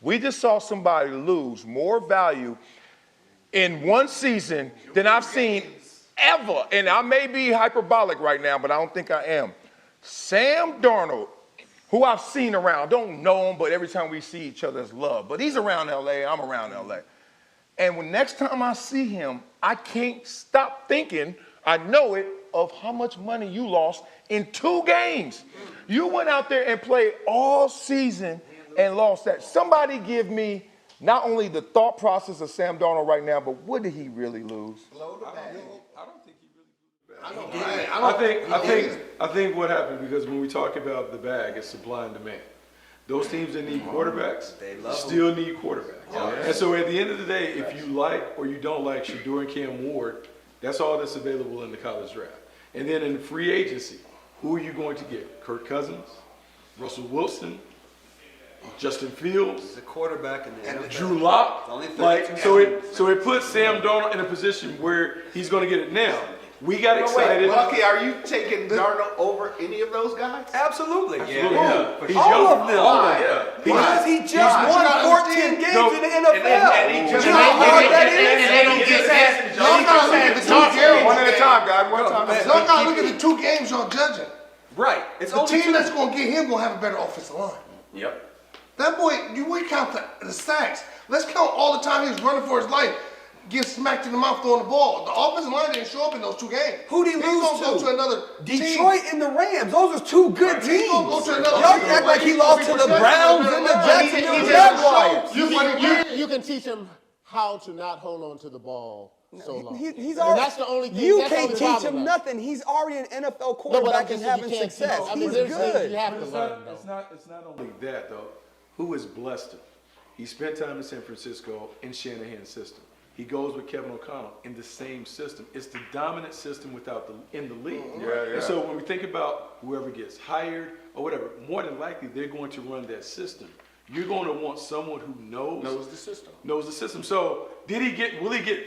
We just saw somebody lose more value in one season than I've seen ever. And I may be hyperbolic right now, but I don't think I am. Sam Darnold, who I've seen around, don't know him, but every time we see each other, it's love. But he's around LA, I'm around LA. And when next time I see him, I can't stop thinking, I know it, of how much money you lost in 2 games. You went out there and played all season and lost that. Somebody give me not only the thought process of Sam Darnold right now, but what did he really lose? I don't think he really blew the bag. I think what happened, because when we talk about the bag, it's supply and demand. Those teams that need quarterbacks still need quarterbacks. Yeah. And so at the end of the day, if you like or you don't like Shedeur and Cam Ward, that's all that's available in the college draft. And then in free agency, who are you going to get? Kirk Cousins, Russell Wilson, Justin Fields, the quarterback, and Drew Lock. Like, so it puts Sam Darnold in a position where he's going to get it now. We got excited. Wait, Bucky, are you taking Darnold over any of those guys? Absolutely. Yeah. He's all of them. Why? Because he just won 14 games in the NFL. And they don't get that. Y'all gotta look at the 2 games. One at a time, guys. One time. Y'all gotta look at the 2 games y'all judging. Right. It's The team that's gonna get him gonna have a better offensive line. Yep. That boy, we count the sacks. Let's count all the time he was running for his life. Get smacked in the mouth throwing the ball. The offensive line didn't show up in those 2 games. Who'd he lose He's gonna go to another Detroit team. and the Rams. Those are 2 good teams. He's gonna go to another Y'all team. act like he lost to the Browns and the Jacksonville Jaguars. You can teach him how to not hold on to the ball so long. He's And already, that's the only thing. you that's the can't only teach problem him now. nothing. He's already an NFL No, but quarterback I'm and just saying having you can't success. teach him. I mean, He's there's things good. you have to learn, It's not only that, though. Who has blessed him? He spent time in San Francisco in Shanahan System. He goes with Kevin O'Connell in the same system. It's the dominant system in the league. And so when we think about whoever gets hired or whatever, more than likely they're going to run that system. You're going to want someone who knows the system. Knows the system. So will he get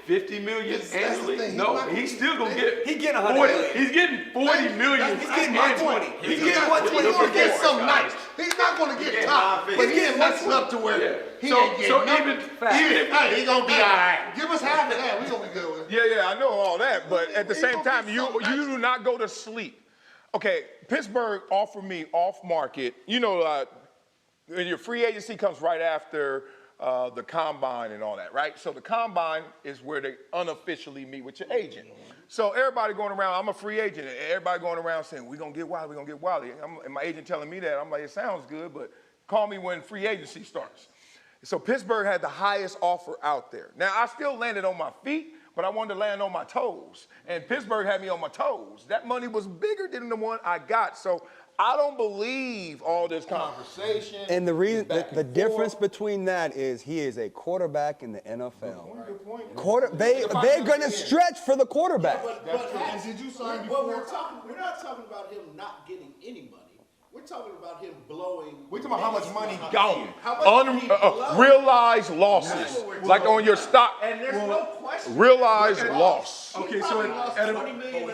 50 million annually? No, he's still gonna get. He getting 100 million. He's getting 40 million. He's getting 120. He's getting 120. He's gonna get something nice. He's not gonna get top, but he ain't messing up to where he ain't getting nothing. Hey, he gonna be all right. Give us half of that. We gonna be good with it. Yeah, I know all that, but at the same time, you do not go to sleep. Okay, Pittsburgh offered me off market. You know, your free agency comes right after the combine and all that, right? So the combine is where they unofficially meet with your agent. So everybody going around, I'm a free agent, and everybody going around saying, we're going to get Wiley, we're going to get Wiley. And my agent telling me that, I'm like, it sounds good, but call me when free agency starts. So Pittsburgh had the highest offer out there. Now, I still landed on my feet, but I wanted to land on my toes. And Pittsburgh had me on my toes. That money was bigger than the one I got. So I don't believe all this conversation. And the reason, the difference between that is he is a quarterback in the NFL. They're going to stretch for the quarterback. But did you sign before? We're not talking about him not getting any money. We're talking about him blowing. We're talking about how much money gone. Realized losses. Like on your stock. And there's no question. Realized loss. Okay, so at a minimum.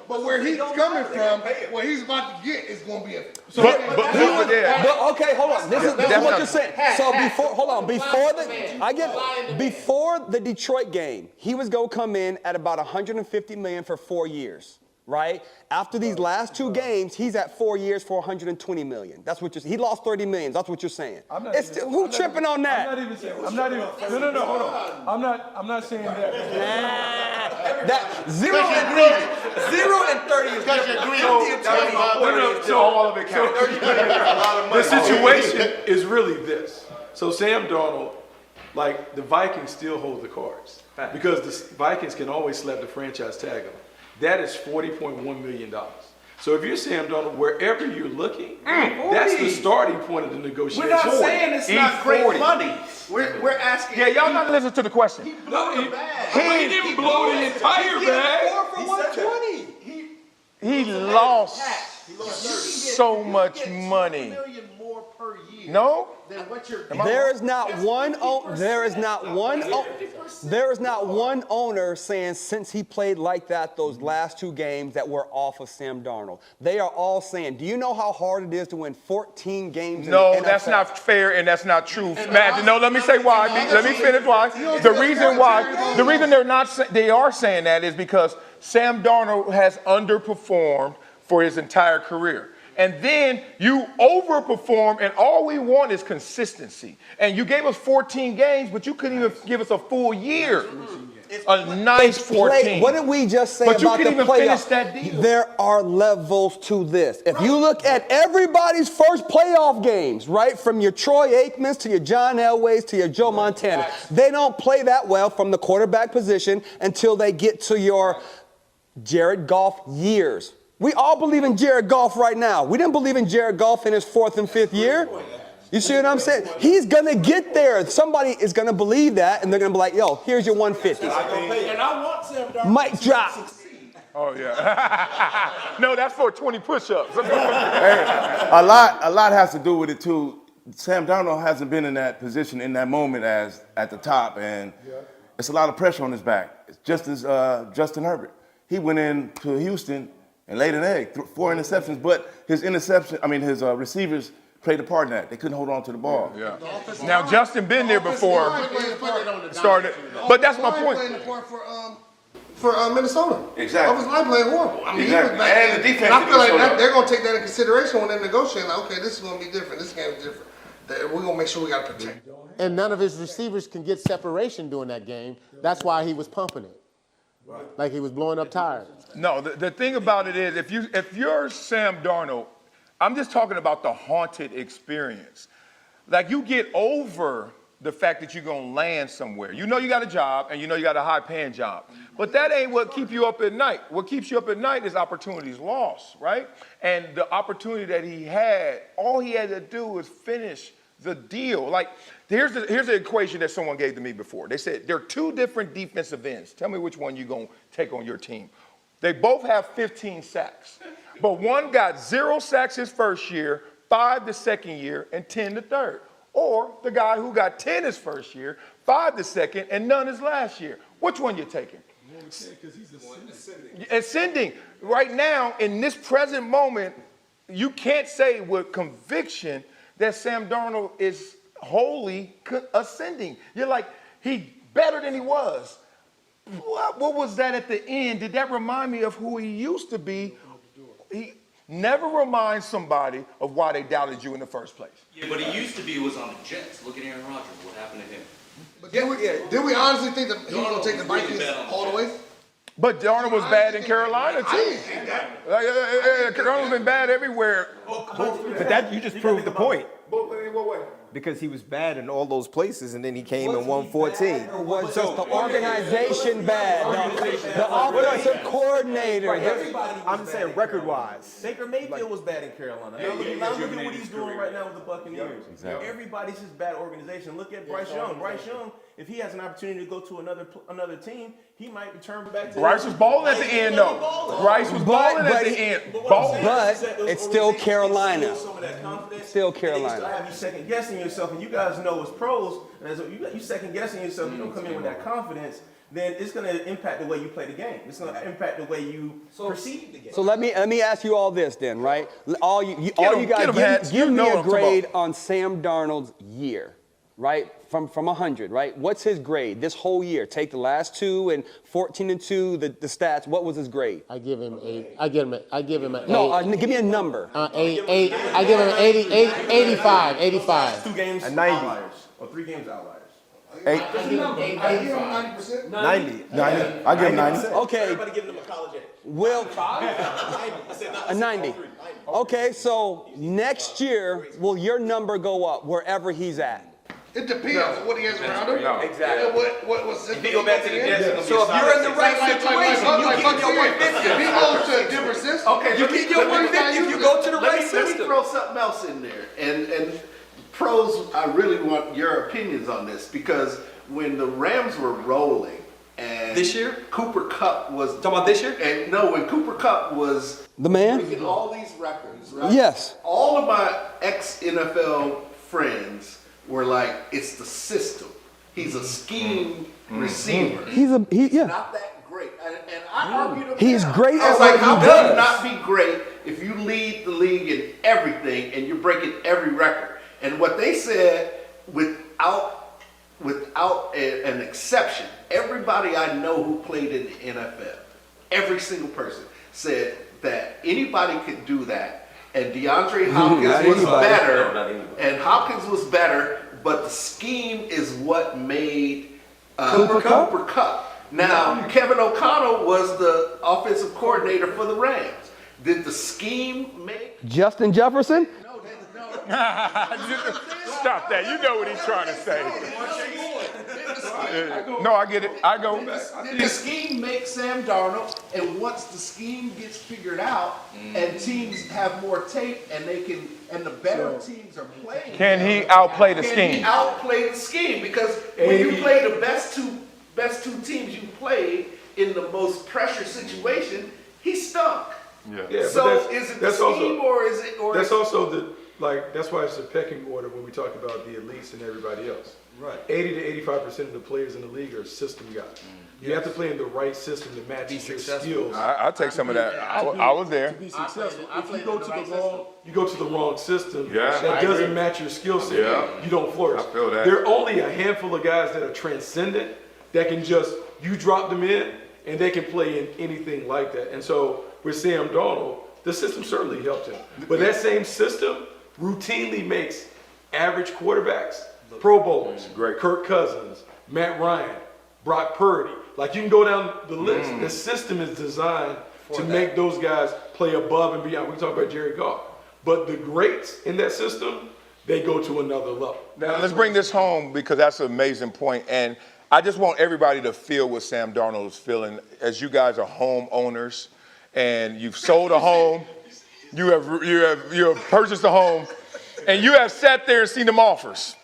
But where he's coming from, what he's about to get is going to be a. But okay, hold on. This is what you're saying. So before the Detroit game, he was going to come in at about $150 million for 4 years. Right? After these last 2 games, he's at 4 years for $120 million. That's what he lost $30 million. That's what you're saying. Who tripping on that? I'm not even saying. No, hold on. I'm not saying that. That 0 and 30 is Because you're greedy. So all of it counts. The situation is really this. So Sam Darnold, like the Vikings still hold the cards. Because the Vikings can always slap the franchise tag on him. That is $40.1 million. So if you're Sam Darnold, wherever you're looking, that's the starting point of the negotiation. We're not saying it's not great money. We're asking. Yeah, y'all not listening to the question. He blew the bag. He didn't blow the entire bag. For 120. He lost. so much money. $1 million more per year. No? Than what you're There is not one owner saying since he played like that those last 2 games that we're off of Sam Darnold. They are all saying, do you know how hard it is to win 14 games in the No, NFL? that's not fair and that's not true. Matt, no, let me say why. Let me finish why. The reason they are saying that is because Sam Darnold has underperformed for his entire career. And then you overperform, and all we want is consistency. And you gave us 14 games, but you couldn't even give us a full year. A nice 14. What did we just say But you about the couldn't even playoffs? finish that deal. There are levels to this. If you look at everybody's first playoff games, right, from your Troy Aikmans to your John Elways to your Joe Montana, they don't play that well from the quarterback position until they get to your Jared Goff years. We all believe in Jared Goff right now. We didn't believe in Jared Goff in his 4th and 5th year. You see what I'm saying? He's going to get there. Somebody is going to believe that, and they're going to be like, yo, here's your 150. And I want Sam Darnold Mic drop. Oh, yeah. No, that's for 20 push-ups. A lot has to do with it, too. Sam Darnold hasn't been in that position in that moment as at the top, and it's a lot of pressure on his back. It's just as Justin Herbert. He went into Houston and laid an egg, 4 interceptions, but his receivers played a part in that. They couldn't hold on to the ball. Yeah. Now, Justin been there before. Started. But that's my point. Playing the part for Minnesota. Exactly. Offensive line playing horrible. I mean, Exactly. he was back And there. the defense And I feel like showed up. they're going to take that into consideration when they're negotiating. Like, okay, this is going to be different. This game is different. We're going to make sure we got to protect. And none of his receivers can get separation during that game. That's why he was pumping it. Like he was blowing up tires. No, the thing about it is, if you're Sam Darnold, I'm just talking about the haunted experience. Like, you get over the fact that you're going to land somewhere. You know you got a job, and you know you got a high-paying job. But that ain't what keeps you up at night. What keeps you up at night is opportunities lost, right? And the opportunity that he had, all he had to do was finish the deal. Like, here's the equation that someone gave to me before. They said, there are 2 different defensive ends. Tell me which one you're going to take on your team. They both have 15 sacks. But one got 0 sacks his first year, 5 the second year, and 10 the third. Or the guy who got 10 his first year, 5 the second, and none his last year. Which one you taking? Because he's ascending. Ascending. Right now, in this present moment, you can't say with conviction that Sam Darnold is wholly ascending. You're like, he better than he was. What was that at the end? Did that remind me of who he used to be? He never reminds somebody of why they doubted you in the first place. Yeah, but he used to be was on the Jets. Look at Aaron Rodgers. What happened to him? But did we honestly think that he was going to take the Vikings all the way? But Darnold was bad in Carolina, too. Darnold's been bad everywhere. But that you just proved the point. In what way? Because he was bad in all those places, and then he came and won 14. Or was just the organization bad? The offensive coordinator. I'm saying record-wise. Baker Mayfield was bad in Carolina. Now look at what he's doing right now with the Buccaneers. Exactly. Everybody's just bad organization. Look at Bryce Young. Bryce Young, if he has an opportunity to go to another team, he might return back to. Bryce was balling at the end, though. Bryce was balling at the end. But it's still Carolina. Still They Carolina. still have you second guessing yourself, and you guys know as pros, and as you second guessing yourself, you don't come in with that confidence. Then it's going to impact the way you play the game. It's going to impact the way you perceive the game. So let me ask you all this then, right? All you guys, give me a grade on Sam Darnold's year, right? From 100, right? What's his grade this whole year? Take the last 2 and 14 and 2, the stats. What was his grade? I give him I give him an No, give me a number. I give him an 85. 2 games 90. outliers, or 3 games outliers. I give him 90%. 90. I give him 90. Okay, Everybody giving him a college edge. Will a 90. Okay, so next year, will your number go up wherever he's at? It depends on what he has around him. No. Exactly. What If you go back to the Jets, So if you're in the right situation, you keep your 150. If he goes to a different system, Okay, You keep your 150 if you go to the right let me system. throw something else in there. And pros, I really want your opinions on this, because when the Rams were rolling and And This year? Cooper Kupp was Talking about this year? And no, when Cooper Kupp was The man? Breaking all these records, right? Yes. all of my ex-NFL friends were like, it's the system. He's a scheme receiver. Yeah. Not that great. And I argued him He's down. great I at was what like, how he can you does. not be great if you lead the league in everything and you're breaking every record? And what they said, without an exception, everybody I know who played in the NFL, every single person said that anybody could do that. And DeAndre Hopkins was better. And Hopkins was better, but the scheme is what made Cooper Kupp. Now, Kevin O'Connell was the offensive coordinator for the Rams. Did the scheme make? Justin Jefferson? Stop that. You know what he's trying to say. No, I get it. I go. Did the scheme make Sam Darnold? And once the scheme gets figured out and teams have more tape and the better teams are playing. Can he outplay the Can scheme? he outplay the scheme? Because when you play the best two teams you played in the most pressure situation, he stunk. Yeah, So but is it the scheme or is it? Or that's also that's why it's a pecking order when we talk about the elites and everybody else. Right. 80 to 85% of the players in the league are system guys. You have to play in the right system to match your skills. I'll take some of that. I was there. To be successful, if you go to the wrong system Yeah. that doesn't match your skill set, you don't flourish. I feel that. There are only a handful of guys that are transcendent that can just, you drop them in and they can play in anything like that. And so with Sam Darnold, the system certainly helped him. But that same system routinely makes average quarterbacks Pro Bowlers. Great. Kirk Cousins, Matt Ryan, Brock Purdy. Like you can go down the list. The system is designed to make those guys play above and beyond. We talk about Jared Goff. But the greats in that system, they go to another level. Now, let's bring this home because that's an amazing point. And I just want everybody to feel what Sam Darnold is feeling as you guys are home owners and you've sold a home, you have purchased a home, and you have sat there and seen them offers.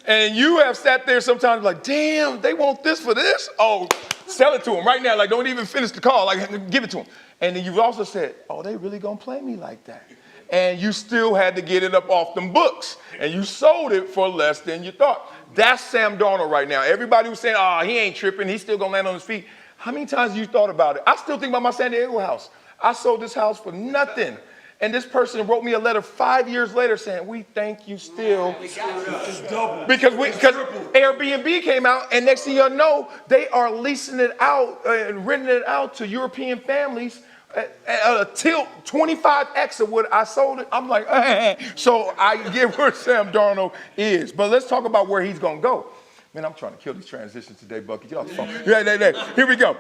And you have sat there sometimes like, damn, they want this for this? Oh, sell it to them right now. Like, don't even finish the call. Like, give it to them. And then you've also said, oh, they really gonna play me like that. And you still had to get it up off them books. And you sold it for less than you thought. That's Sam Darnold right now. Everybody was saying, oh, he ain't tripping. He's still gonna land on his feet. How many times you thought about it? I still think about my San Diego house. I sold this house for nothing. And this person wrote me a letter 5 years later saying, we thank you still. Because Airbnb came out, and next thing you know, they are leasing it out and renting it out to European families at a tilt 25x of what I sold it. I'm like, so I get where Sam Darnold is. But let's talk about where he's going to go. Man, I'm trying to kill these transitions today, Bucky. Get off the phone. Here we go.